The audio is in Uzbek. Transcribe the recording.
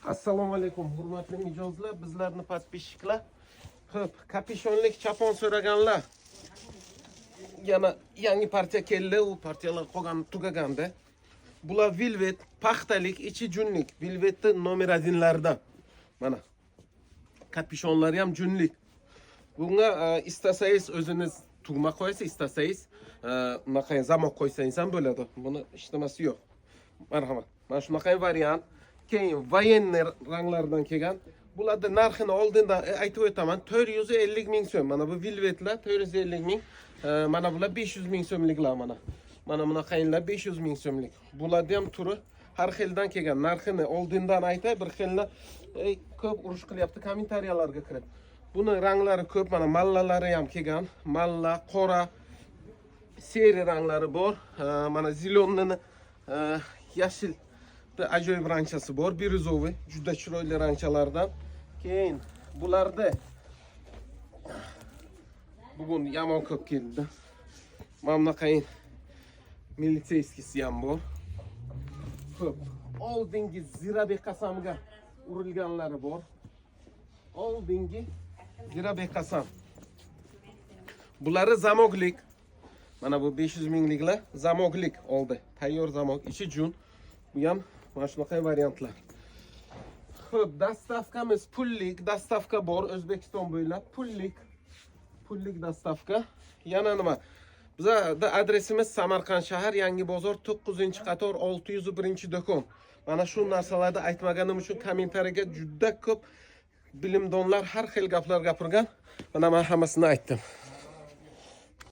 Assalomu alaykum, hurmatli mijozlar, bizlarni podpishchilar. Xo'p, kapishonlik chapon so'raganlar. Yana yangi partiya keldi, u partiyalar qolgan tugaganda. Bular velvet, paxtalik, ichi junlik. Velvetni nomer 1lardan. Mana. Kapishonlari ham junlik. Bunga istasangiz o'zingiz tugma qo'yasiz, istasangiz bunaqa zamok qo'ysangiz ham bo'ladi. Buni ishlamasi yo'q. Marhamat. Mana shunaqa variant. Keyin voyenniy ranglardan kelgan. Bularda narxini oldindan aytib o'taman. 450 ming so'm. Mana bu velvetlar 450 ming. Mana bular 500 ming so'mliklar mana. Mana bunaqalar 500 ming so'mlik. Bularda ham turi har xildan kelgan. Narxini oldindan aytay, bir xillar ko'p urush qilyapti kommentariyalarga kirib. Buni ranglari ko'p, mana mallalari ham kelgan. Malla, qora, seri ranglari bor. Mana zilonnini yashil ajoyib ranchasi bor, biruzoviy, juda chiroyli ranchalardan. Keyin bularda bugun yomon ko'p keldi. Mana bunaqayin militseyskisi ham bor. Ko'p. Oldingi Zirabek qasamga urilganlari bor. Oldingi Zirabek qasam. Bulari zamoglik. Mana bu 500 mingliklar zamoglik oldi. Tayyor zamog, ichi jun. Bu ham mana shunaqa variantlar. Xo'p, dastavkamiz pullik, dastavka bor O'zbekiston bo'ylab. Pullik dastavka. Yana nima? Bizda adresimiz Samarqand shahar, Yangi bozor, 9-qator, 601-do'kon. Mana shu narsalarni aytmaganim uchun kommentariyaga juda ko'p bilimdonlar har xil gaplar gapirgan. Mana men hammasini aytdim.